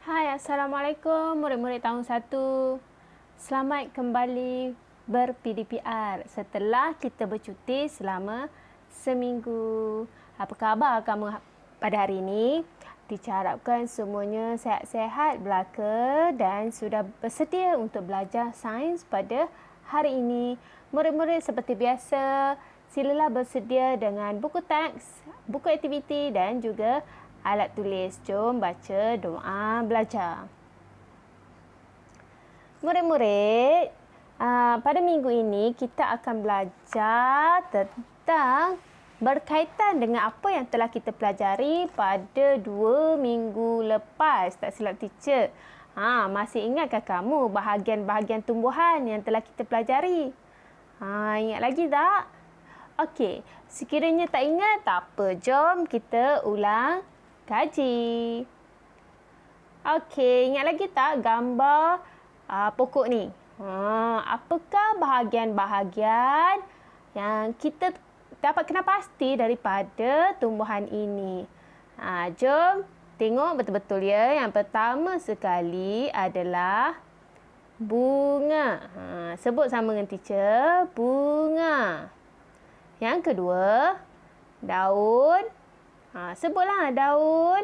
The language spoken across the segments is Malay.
Hai, Assalamualaikum murid-murid tahun 1. Selamat kembali ber-PDPR setelah kita bercuti selama seminggu. Apa khabar kamu pada hari ini? Teacher harapkan semuanya sihat-sihat belaka dan sudah bersedia untuk belajar sains pada hari ini. Murid-murid seperti biasa, silalah bersedia dengan buku teks, buku aktiviti dan juga alat tulis. Jom baca doa belajar. Murid-murid, pada minggu ini kita akan belajar tentang berkaitan dengan apa yang telah kita pelajari pada 2 minggu lepas. Tak silap teacher. Masih ingatkah kamu bahagian-bahagian tumbuhan yang telah kita pelajari? Ingat lagi tak? Okey, sekiranya tak ingat, tak apa. Jom kita ulang kaji. Okey, ingat lagi tak gambar pokok ni? Apakah bahagian-bahagian yang kita dapat kenal pasti daripada tumbuhan ini? Jom tengok betul-betul ya. Yang pertama sekali adalah bunga. Sebut sama dengan teacher, bunga. Yang kedua, daun. Sebutlah daun.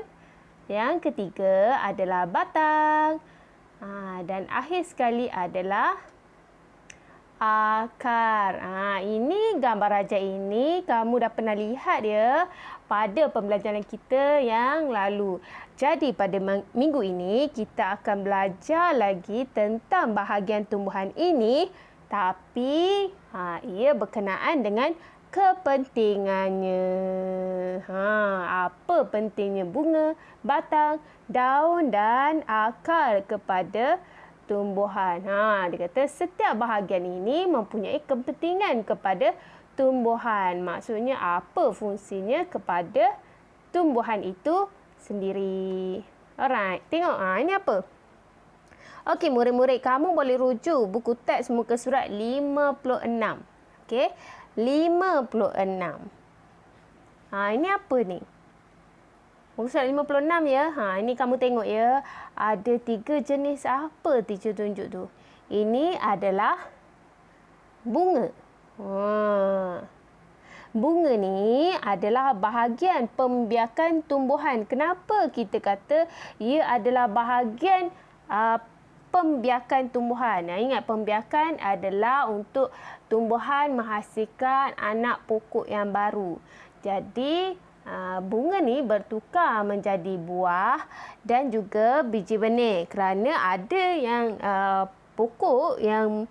Yang ketiga adalah batang. Dan akhir sekali adalah akar. Ini gambar raja ini kamu dah pernah lihat ya pada pembelajaran kita yang lalu. Jadi pada minggu ini kita akan belajar lagi tentang bahagian tumbuhan ini, tapi ia berkenaan dengan kepentingannya. Apa pentingnya bunga, batang, daun dan akar kepada tumbuhan? Dia kata setiap bahagian ini mempunyai kepentingan kepada tumbuhan. Maksudnya apa fungsinya kepada tumbuhan itu sendiri. Alright, tengok ini apa? Okey, murid-murid, kamu boleh rujuk buku teks muka surat 56. Okey, 56. Ini apa ni? Muka surat 56 ya. Ini kamu tengok ya. Ada 3 jenis apa teacher tunjuk tu. Ini adalah bunga. Bunga ni adalah bahagian pembiakan tumbuhan. Kenapa kita kata ia adalah bahagian pembiakan tumbuhan? Ingat, pembiakan adalah untuk tumbuhan menghasilkan anak pokok yang baru. Jadi, bunga ni bertukar menjadi buah dan juga biji benih. Kerana ada yang pokok yang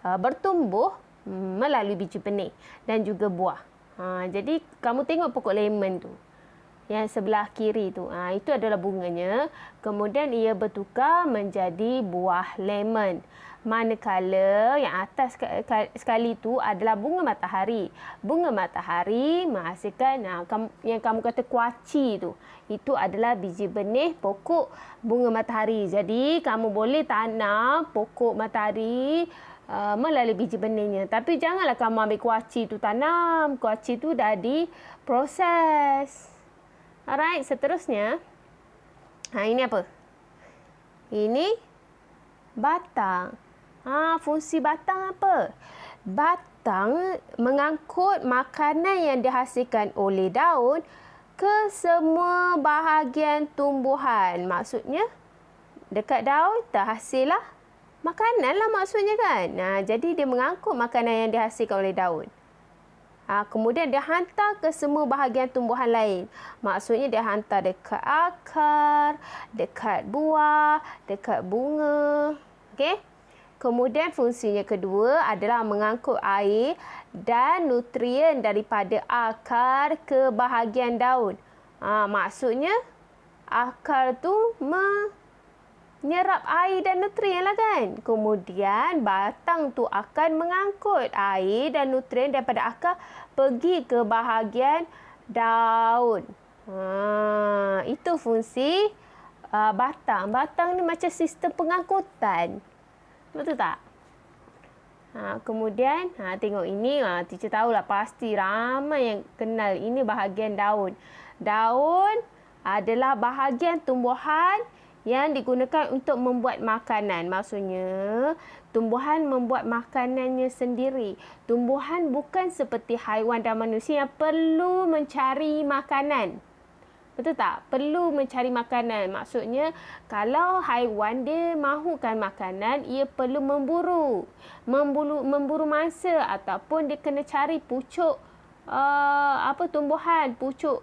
bertumbuh melalui biji benih dan juga buah. Jadi, kamu tengok pokok lemon tu. Yang sebelah kiri tu. Itu adalah bunganya. Kemudian ia bertukar menjadi buah lemon. Manakala yang atas sekali tu adalah bunga matahari. Bunga matahari menghasilkan yang kamu kata kuaci tu. Itu adalah biji benih pokok bunga matahari. Jadi kamu boleh tanam pokok matahari melalui biji benihnya. Tapi janganlah kamu ambil kuaci tu tanam. Kuaci tu dah diproses. Alright, seterusnya. Ini apa? Ini batang. Fungsi batang apa? Batang mengangkut makanan yang dihasilkan oleh daun ke semua bahagian tumbuhan. Maksudnya, dekat daun terhasillah makanan lah maksudnya kan. Jadi dia mengangkut makanan yang dihasilkan oleh daun. Kemudian dia hantar ke semua bahagian tumbuhan lain. Maksudnya dia hantar dekat akar, dekat buah, dekat bunga. Okey? Kemudian fungsinya kedua adalah mengangkut air dan nutrien daripada akar ke bahagian daun. Maksudnya akar tu menyerap air dan nutrien lah kan. Kemudian batang tu akan mengangkut air dan nutrien daripada akar pergi ke bahagian daun. Itu fungsi batang. Batang ni macam sistem pengangkutan. Betul tak? Kemudian, tengok ini. Teacher tahulah pasti ramai yang kenal. Ini bahagian daun. Daun adalah bahagian tumbuhan yang digunakan untuk membuat makanan. Maksudnya, tumbuhan membuat makanannya sendiri. Tumbuhan bukan seperti haiwan dan manusia yang perlu mencari makanan. Betul tak? Perlu mencari makanan. Maksudnya, kalau haiwan dia mahukan makanan, ia perlu memburu. Memburu mangsa ataupun dia kena cari pucuk tumbuhan, pucuk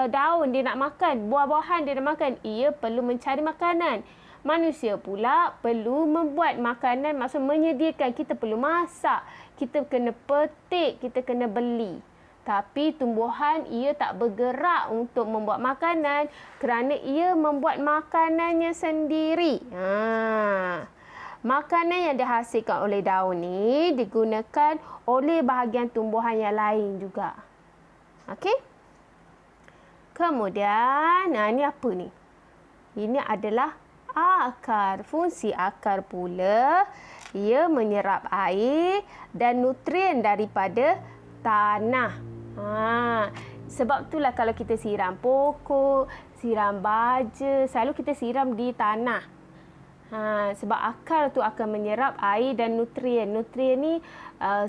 daun dia nak makan, buah-buahan dia nak makan. Ia perlu mencari makanan. Manusia pula perlu membuat makanan, maksud menyediakan. Kita perlu masak, kita kena petik, kita kena beli. Tapi tumbuhan ia tak bergerak untuk membuat makanan kerana ia membuat makanannya sendiri. Makanan yang dihasilkan oleh daun ni digunakan oleh bahagian tumbuhan yang lain juga. Okey? Kemudian, ni apa ni? Ini adalah akar. Fungsi akar pula, ia menyerap air dan nutrien daripada tanah. Sebab itulah kalau kita siram pokok, siram baja, selalu kita siram di tanah. Sebab akar tu akan menyerap air dan nutrien. Nutrien ni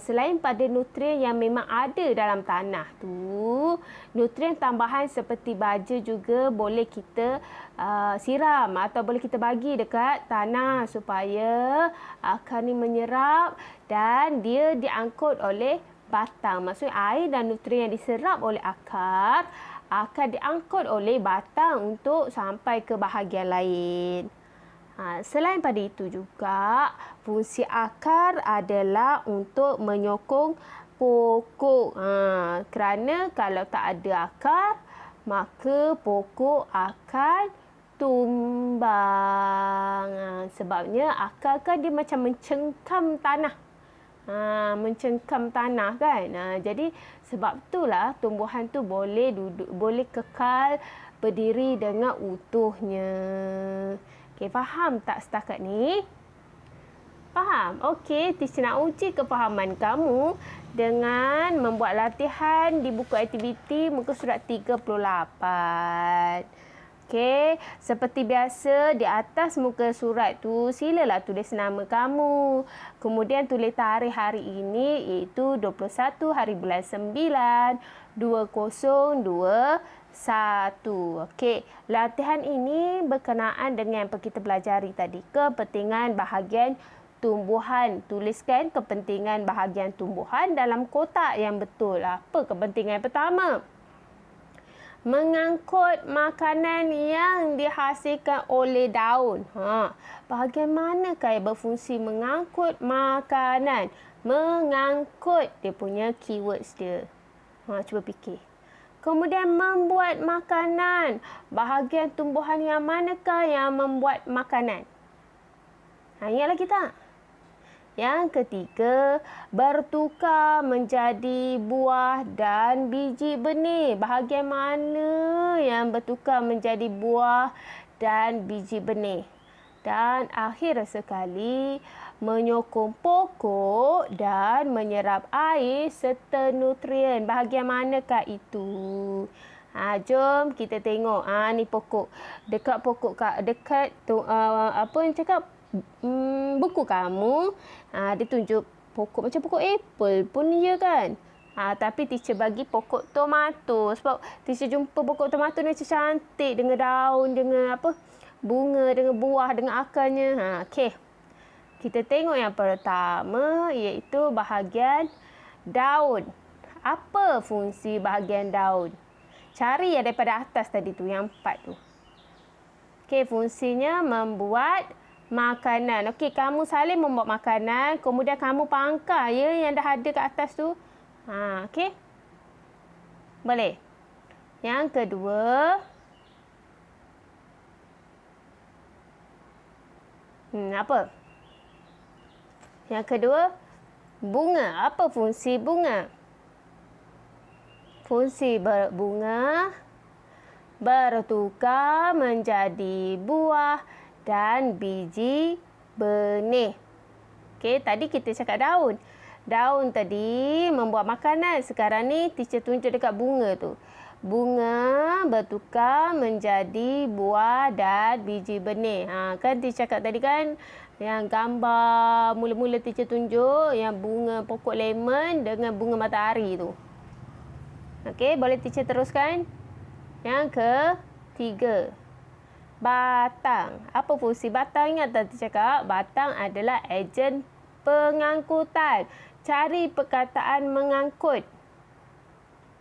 selain pada nutrien yang memang ada dalam tanah tu, nutrien tambahan seperti baja juga boleh kita siram atau boleh kita bagi dekat tanah supaya akar ni menyerap dan dia diangkut oleh batang. Maksudnya air dan nutrien yang diserap oleh akar akan diangkut oleh batang untuk sampai ke bahagian lain. Selain pada itu juga, fungsi akar adalah untuk menyokong pokok. Kerana kalau tak ada akar, maka pokok akan tumbang. Sebabnya akar kan dia macam mencengkam tanah. Mencengkam tanah kan. Jadi sebab itulah tumbuhan tu boleh kekal berdiri dengan utuhnya. Okey, faham tak setakat ni? Faham? Okey, teacher nak uji kefahaman kamu dengan membuat latihan di buku aktiviti muka surat 38. Okey, seperti biasa di atas muka surat tu silalah tulis nama kamu. Kemudian tulis tarikh hari ini iaitu 21 hari bulan 9 2021. Okey, latihan ini berkenaan dengan yang kita pelajari tadi, kepentingan bahagian tumbuhan. Tuliskan kepentingan bahagian tumbuhan dalam kotak yang betul. Apa kepentingan yang pertama? Mengangkut makanan yang dihasilkan oleh daun. Bahagian manakah yang berfungsi mengangkut makanan? Mengangkut, dia punya keywords dia. Cuba fikir. Kemudian membuat makanan. Bahagian tumbuhan yang manakah yang membuat makanan? Ingat lagi tak? Yang ketiga, bertukar menjadi buah dan biji benih. Bahagian mana yang bertukar menjadi buah dan biji benih? Dan akhir sekali, menyokong pokok dan menyerap air serta nutrien. Bahagian manakah itu? Jom kita tengok. Ni pokok. Dekat pokok, dekat tu, apa yang cakap? Buku kamu, dia tunjuk pokok macam pokok apple pun ya kan. Tapi teacher bagi pokok tomato sebab teacher jumpa pokok tomato ni macam cantik dengan daun, dengan apa, bunga, dengan buah, dengan akarnya. Okey, kita tengok yang pertama iaitu bahagian daun. Apa fungsi bahagian daun? Cari yang daripada atas tadi tu, yang 4 tu. Okey, fungsinya membuat makanan. Okey, kamu saling membuat makanan, kemudian kamu pangkal yang dah ada kat atas tu. Okey. Boleh. Yang kedua, apa? Yang kedua, bunga. Apa fungsi bunga? Fungsi bunga bertukar menjadi buah dan biji benih. Okey, tadi kita cakap daun. Daun tadi membuat makanan. Sekarang ni teacher tunjuk dekat bunga tu. bunga bertukar menjadi buah dan biji benih. Kan teacher cakap tadi kan, yang gambar mula-mula teacher tunjuk yang bunga pokok lemon dengan bunga matahari tu. Okey, boleh teacher teruskan? Yang ketiga, batang. Apa fungsi batang? Ingat tak teacher cakap? Batang adalah ejen pengangkutan. Cari perkataan mengangkut.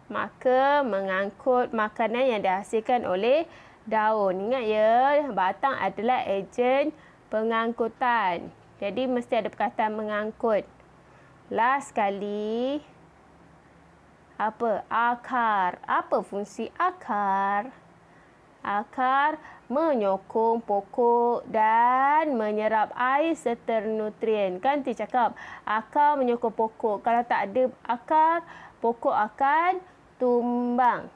Maka mengangkut makanan yang dihasilkan oleh daun. Ingat ya, batang adalah ejen pengangkutan. Jadi mesti ada perkataan mengangkut. Last sekali, apa? Akar. Apa fungsi akar? Akar menyokong pokok dan menyerap air serta nutrien. Kan teacher cakap, akar menyokong pokok. Kalau tak ada akar, pokok akan tumbang.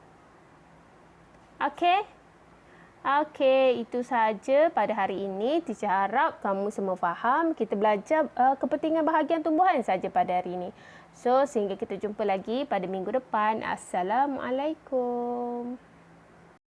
Okey? Okey, itu sahaja pada hari ini. Teacher harap kamu semua faham. Kita belajar kepentingan bahagian tumbuhan saja pada hari ini. So, sehingga kita jumpa lagi pada minggu depan. Assalamualaikum.